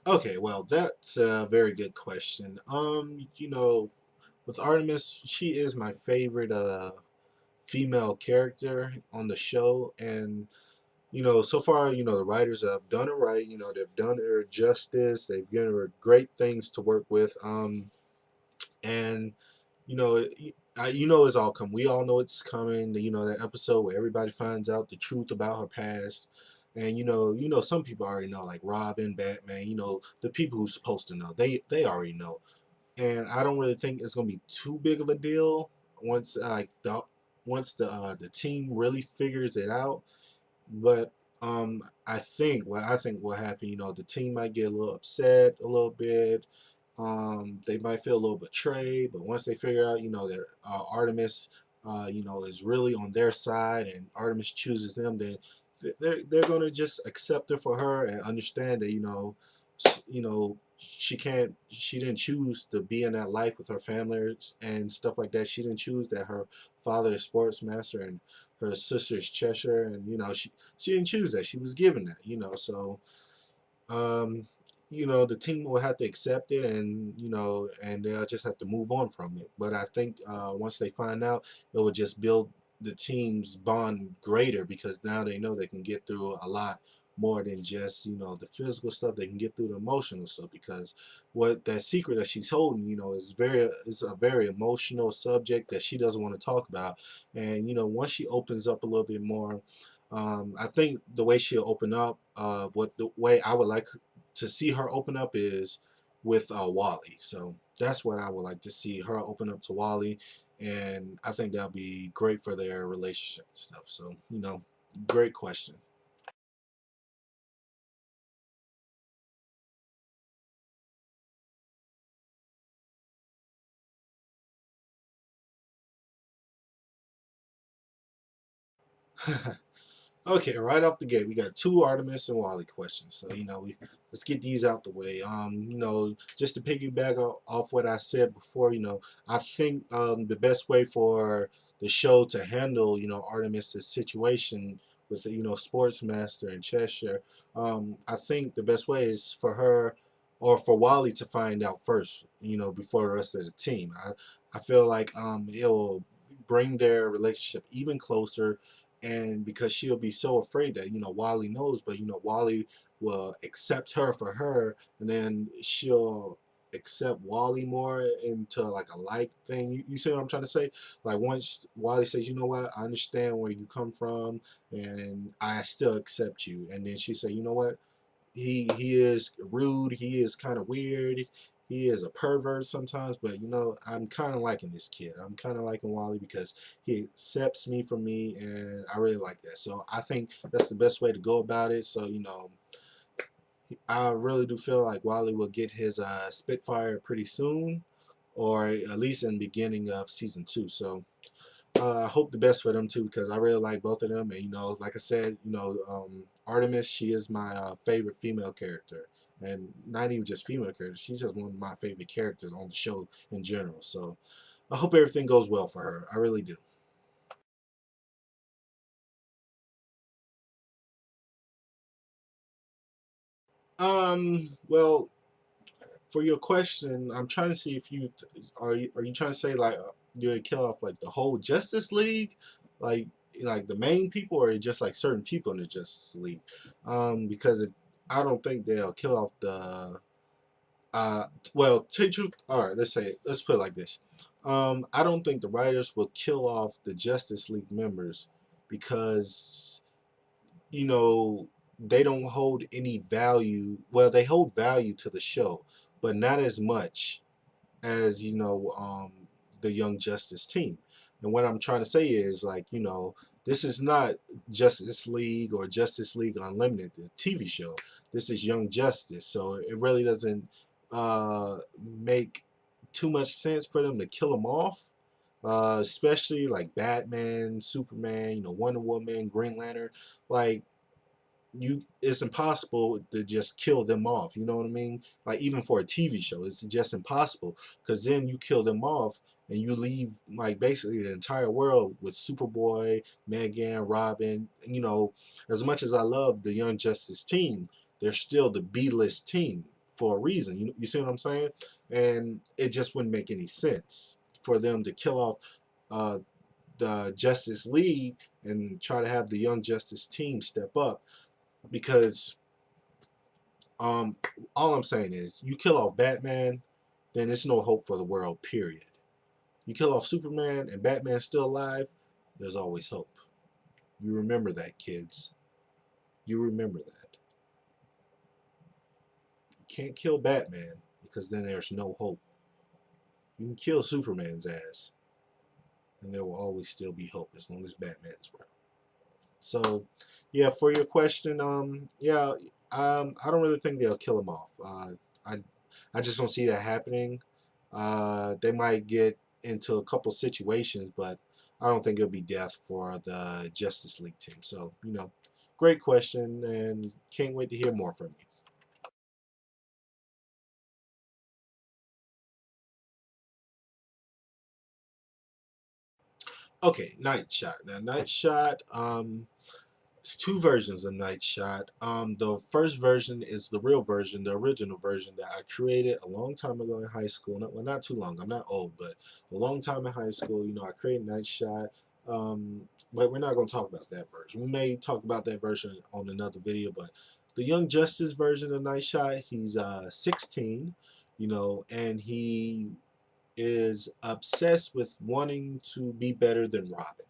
Okay, well, that's a very good question. With Artemis, she is my favorite female character on the show, and so far, the writers have done it right. They've done her justice. They've given her great things to work with. And you know, it's all come. We all know it's coming. That episode where everybody finds out the truth about her past. And some people already know, like Robin, Batman. The people who's supposed to know, they already know. And I don't really think it's gonna be too big of a deal once the team really figures it out. But I think what happened, the team might get a little upset a little bit. They might feel a little betrayed, but once they figure out, that Artemis, is really on their side, and Artemis chooses them, then they're gonna just accept her for her and understand that she didn't choose to be in that life with her family and stuff like that. She didn't choose that her father is sports master and her sister is Cheshire, and she didn't choose that. She was given that. So um, the team will have to accept it, and they'll just have to move on from it. But I think once they find out, it will just build the team's bond greater, because now they know they can get through a lot more than just the physical stuff. They can get through the emotional stuff, because what that secret that she's holding, is a very emotional subject that she doesn't want to talk about. And once she opens up a little bit more, I think the way she'll open up, what the way I would like to see her open up is with Wally. So that's what I would like to see her open up to Wally, and I think that'll be great for their relationship and stuff. So great question. Okay, right off the gate, we got two Artemis and Wally questions. So let's get these out the way. Just to piggyback off what I said before, I think the best way for the show to handle Artemis's situation with the sports master in Cheshire, I think the best way is for her or for Wally to find out first, before the rest of the team. I feel like it'll bring their relationship even closer, and because she'll be so afraid that Wally knows, but Wally will accept her for her, and then she'll accept Wally more into like a like thing. You see what I'm trying to say? Like once Wally says, you know what, I understand where you come from, and I still accept you, and then she say, you know what, he is rude, he is kind of weird, he is a pervert sometimes, but I'm kind of liking this kid. I'm kind of liking Wally because he accepts me for me, and I really like that. So I think that's the best way to go about it. So I really do feel like Wally will get his Spitfire pretty soon, or at least in the beginning of season 2. So I hope the best for them too, because I really like both of them. And like I said, Artemis, she is my favorite female character, and not even just female character. She's just one of my favorite characters on the show in general. So I hope everything goes well for her. I really do. Well, for your question, I'm trying to see if you trying to say like you would kill off like the whole Justice League, like the main people, or just like certain people in the Justice League? Because if I don't think they'll kill off the uh well, tell you the truth. All right, let's put it like this. I don't think the writers will kill off the Justice League members, because you know, they don't hold any value. Well, they hold value to the show, but not as much as the Young Justice team. And what I'm trying to say is, like, this is not Justice League or Justice League Unlimited, the TV show. This is Young Justice, so it really doesn't make too much sense for them to kill them off. especially like Batman, Superman, Wonder Woman, Green Lantern. Like, it's impossible to just kill them off. You know what I mean? Like, even for a TV show, it's just impossible, because then you kill them off and you leave like basically the entire world with Superboy, Megan, Robin. As much as I love the Young Justice team, they're still the B-list team for a reason. You see what I'm saying? And it just wouldn't make any sense for them to kill off uh, the Justice League and try to have the Young Justice team step up, because um, all I'm saying is, you kill off Batman, then there's no hope for the world, period. You kill off Superman and Batman's still alive, there's always hope. You remember that, kids. You remember that. You can't kill Batman, because then there's no hope. You can kill Superman's ass, and there will always still be hope as long as Batman's around. So, yeah, for your question, yeah, I don't really think they'll kill him off. I, I just don't see that happening. They might get into a couple situations, but I don't think it'll be death for the Justice League team. So, great question, and can't wait to hear more from you. Okay, Nightshot. Now, Nightshot, it's two versions of Nightshot. The first version is the real version, the original version that I created a long time ago in high school. Well, not too long. I'm not old, but a long time in high school. I created Nightshot. But we're not going to talk about that version. We may talk about that version on another video. But the Young Justice version of Nightshot, he's 16, and he is obsessed with wanting to be better than Robin.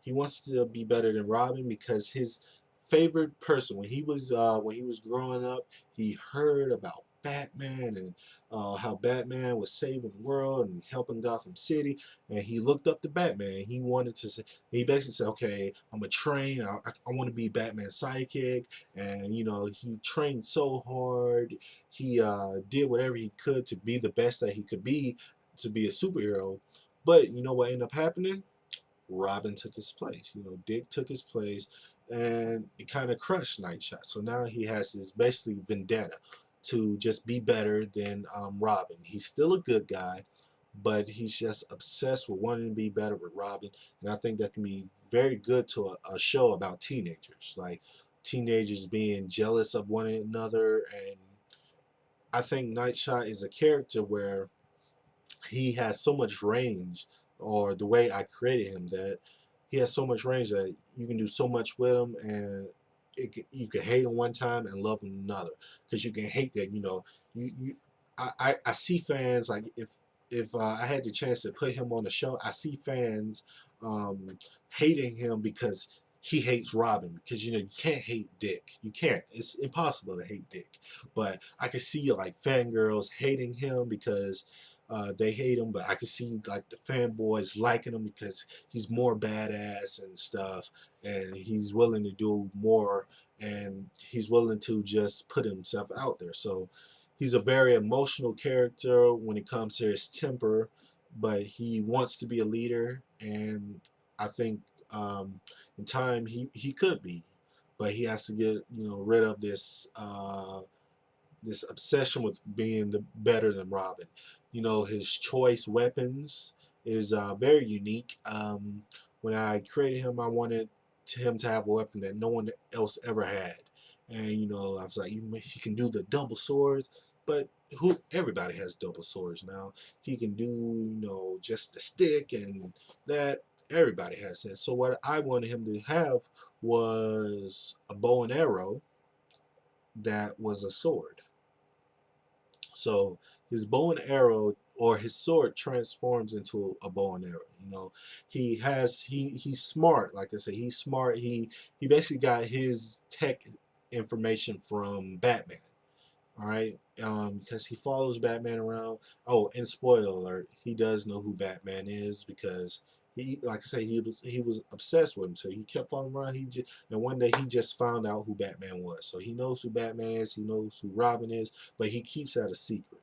He wants to be better than Robin because his favorite person, when he was growing up, he heard about Batman, and how Batman was saving the world and helping Gotham City, and he looked up to Batman. He wanted to say, he basically said, "Okay, I'm a train. I want to be Batman's sidekick." And he trained so hard. He did whatever he could to be the best that he could be, to be a superhero. But you know what ended up happening? Robin took his place. Dick took his place, and it kind of crushed Nightshot. So now he has his basically vendetta to just be better than Robin. He's still a good guy, but he's just obsessed with wanting to be better with Robin. And I think that can be very good to a show about teenagers, like teenagers being jealous of one another. And I think Nightshot is a character where he has so much range, or the way I created him, that he has so much range that you can do so much with him, and you can hate him one time and love him another, because you can hate that. I see fans, like, if I had the chance to put him on the show, I see fans hating him because he hates Robin, because you can't hate Dick. You can't. It's impossible to hate Dick. But I can see like fangirls hating him because they hate him, but I can see like the fanboys liking him because he's more badass and stuff, and he's willing to do more, and he's willing to just put himself out there. So he's a very emotional character when it comes to his temper, but he wants to be a leader, and I think in time he could be, but he has to get rid of this obsession with being the better than Robin. His choice weapons is very unique. When I created him, I wanted him to have a weapon that no one else ever had, and I was like, he can do the double swords, but everybody has double swords now. He can do just the stick, and that everybody has that. So what I wanted him to have was a bow and arrow that was a sword. So his bow and arrow, or his sword, transforms into a bow and arrow. He's smart. Like I said, he's smart. He basically got his tech information from Batman. All right, because he follows Batman around. Oh, and spoiler alert, he does know who Batman is, because like I said, he was obsessed with him, so he kept following around. And one day he just found out who Batman was. So he knows who Batman is. He knows who Robin is, but he keeps that a secret.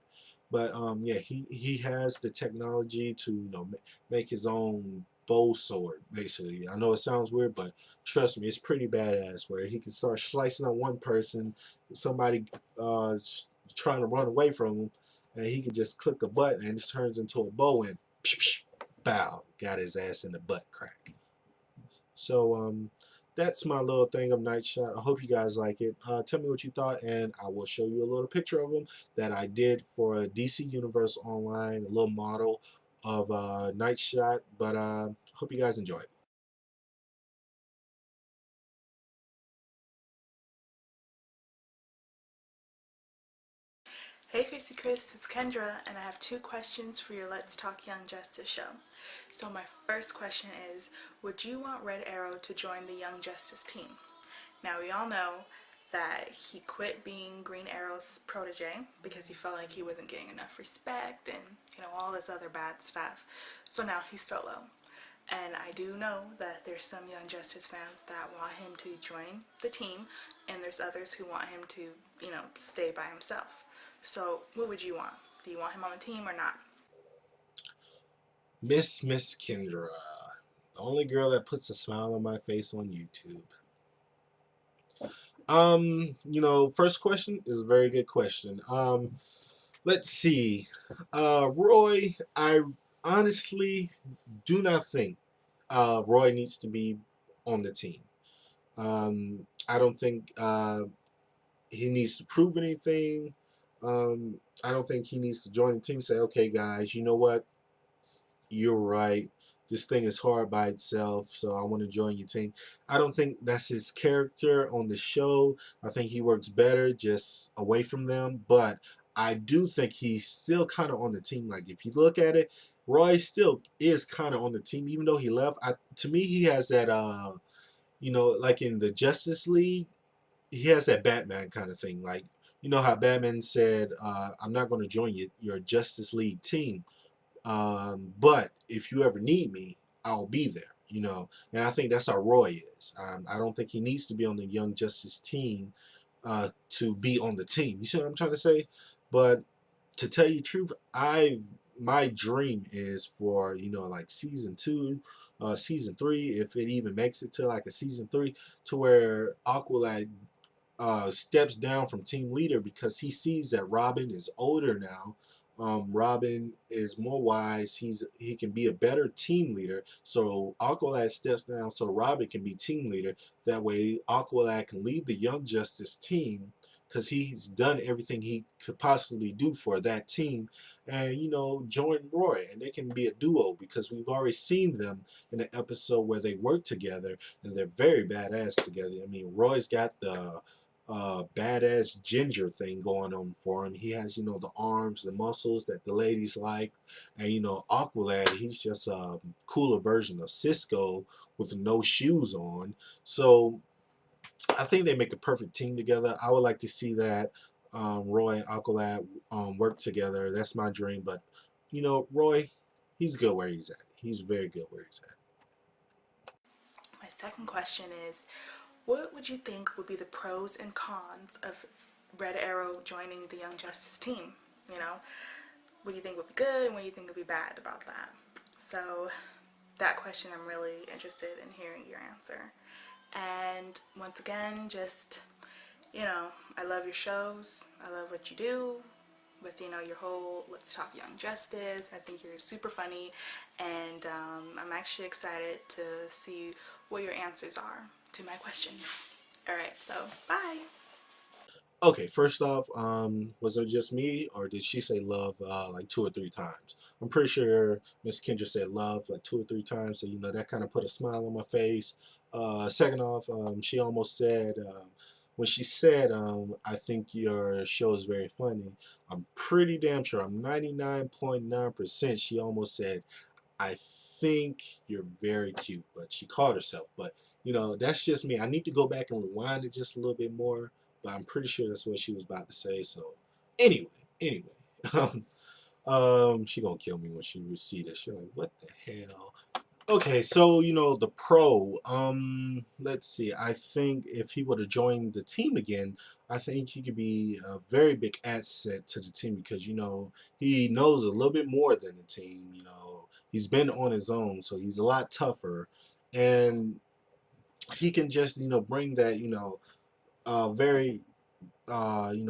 But yeah, he has the technology to make his own bow sword. Basically, I know it sounds weird, but trust me, it's pretty badass. Where he can start slicing on one person, somebody trying to run away from him, and he can just click a button and it turns into a bow and psh, psh, bow, got his ass in the butt crack. So that's my little thing of Nightshot. I hope you guys like it. Tell me what you thought, and I will show you a little picture of him that I did for DC Universe Online, a little model of Nightshot. But hope you guys enjoy it. Hey Chrissy Chris, it's Kendra, and I have two questions for your Let's Talk Young Justice show. So, my first question is, would you want Red Arrow to join the Young Justice team? Now, we all know that he quit being Green Arrow's protege because he felt like he wasn't getting enough respect and, all this other bad stuff. So now he's solo. And I do know that there's some Young Justice fans that want him to join the team, and there's others who want him to, stay by himself. So, what would you want? Do you want him on the team or not? Miss Kendra, the only girl that puts a smile on my face on YouTube. First question is a very good question. Let's see. Roy, I honestly do not think Roy needs to be on the team. I don't think he needs to prove anything. I don't think he needs to join the team and say, okay, guys, you know what? You're right. This thing is hard by itself, so I want to join your team. I don't think that's his character on the show. I think he works better just away from them, but I do think he's still kind of on the team. Like, if you look at it, Roy still is kind of on the team, even though he left. To me, he has that, like in the Justice League, he has that Batman kind of thing. Like, you know how Batman said, I'm not going to join your Justice League team, but if you ever need me, I'll be there. And I think that's how Roy is. I don't think he needs to be on the Young Justice team to be on the team. You see what I'm trying to say? But to tell you the truth, my dream is for like season two, season three, if it even makes it to like a season three, to where Aqualad steps down from team leader because he sees that Robin is older now. Robin is more wise. He can be a better team leader. So Aqualad steps down so Robin can be team leader. That way Aqualad can lead the Young Justice team because he's done everything he could possibly do for that team, and join Roy, and they can be a duo because we've already seen them in an episode where they work together and they're very badass together. I mean, Roy's got the badass ginger thing going on for him. He has, the arms, the muscles that the ladies like. And, Aqualad, he's just a cooler version of Cisco with no shoes on. So I think they make a perfect team together. I would like to see that Roy and Aqualad work together. That's my dream. But, Roy, he's good where he's at. He's very good where he's at. My second question is, what would you think would be the pros and cons of Red Arrow joining the Young Justice team? You know, what do you think would be good and what do you think would be bad about that? So, that question, I'm really interested in hearing your answer. And once again, just, I love your shows. I love what you do with, your whole Let's Talk Young Justice. I think you're super funny, and I'm actually excited to see what your answers are to my questions. All right, so bye. Okay, first off, was it just me or did she say love like two or three times? I'm pretty sure Miss Kendra said love like two or three times, so that kind of put a smile on my face. Second off, she almost said when she said, "I think your show is very funny." I'm pretty damn sure. I'm 99.9%. She almost said, "I think you're very cute," but she called herself. But that's just me. I need to go back and rewind it just a little bit more, but I'm pretty sure that's what she was about to say. So anyway, she gonna kill me when she see this. She's like, "What the hell?" Okay, so the pro. Let's see. I think if he would have joined the team again, I think he could be a very big asset to the team because he knows a little bit more than the team. He's been on his own, so he's a lot tougher, and he can just bring that very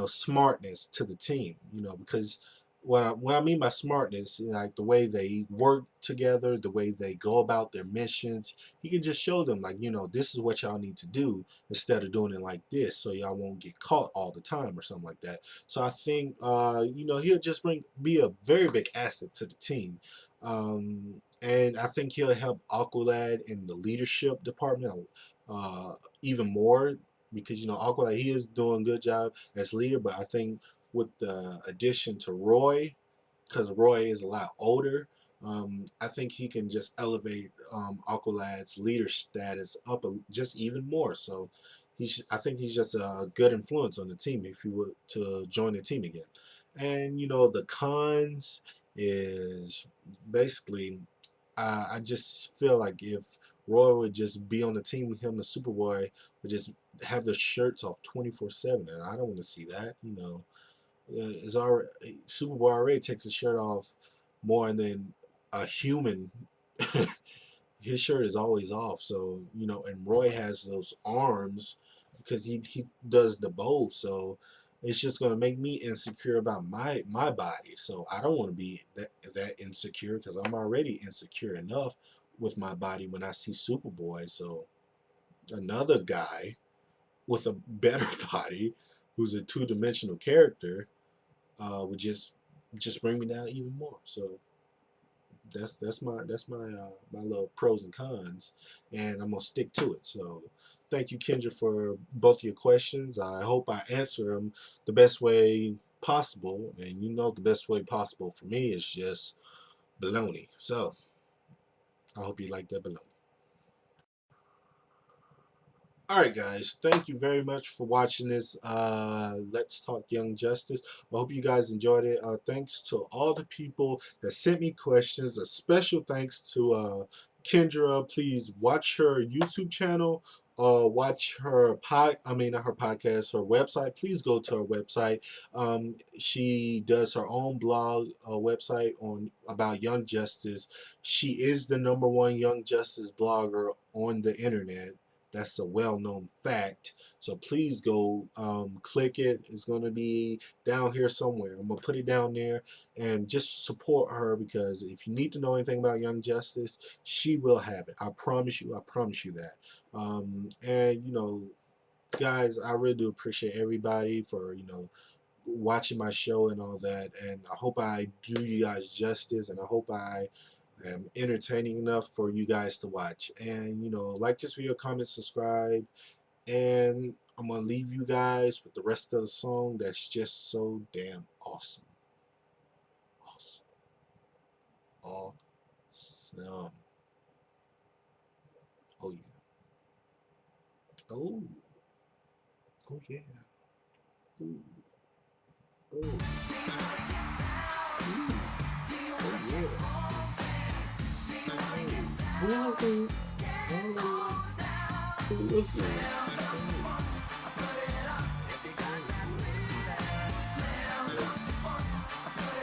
smartness to the team. Because when I mean by smartness, like the way they work together, the way they go about their missions, he can just show them like, this is what y'all need to do instead of doing it like this, so y'all won't get caught all the time or something like that. So I think he'll just be a very big asset to the team. And I think he'll help Aqualad in the leadership department even more because Aqualad, he is doing a good job as leader, but I think with the addition to Roy, because Roy is a lot older, I think he can just elevate Aqualad's leader status up just even more. So I think he's just a good influence on the team if he were to join the team again. And the cons is basically I just feel like if Roy would just be on the team with him, the Superboy would just have the shirts off 24/7, and I don't want to see that. It's already Superboy already takes his shirt off more than a human. His shirt is always off, so and Roy has those arms because he does the bow, so it's just gonna make me insecure about my body. So I don't want to be that insecure because I'm already insecure enough with my body when I see Superboy. So another guy with a better body, who's a two-dimensional character, would just bring me down even more. So that's my little pros and cons, and I'm gonna stick to it. So thank you, Kendra, for both your questions. I hope I answer them the best way possible, and the best way possible for me is just baloney. So I hope you like that baloney. All right, guys. Thank you very much for watching this Let's Talk Young Justice. I hope you guys enjoyed it. Thanks to all the people that sent me questions. A special thanks to Kendra. Please watch her YouTube channel. Watch her not her podcast, her website. Please go to her website. She does her own blog website on about Young Justice. She is the #1 Young Justice blogger on the internet. That's a well-known fact. So please go click it. It's going to be down here somewhere. I'm going to put it down there and just support her because if you need to know anything about Young Justice, she will have it. I promise you. I promise you that. And, guys, I really do appreciate everybody for, watching my show and all that. And I hope I do you guys justice, and I hope I entertaining enough for you guys to watch. And like this video, comment, subscribe, and I'm gonna leave you guys with the rest of the song that's just so damn awesome. Awesome. Awesome. Oh yeah. Oh. Oh yeah. Ooh. Oh. Ooh. Oh yeah. Oh. Oh.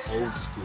Old school,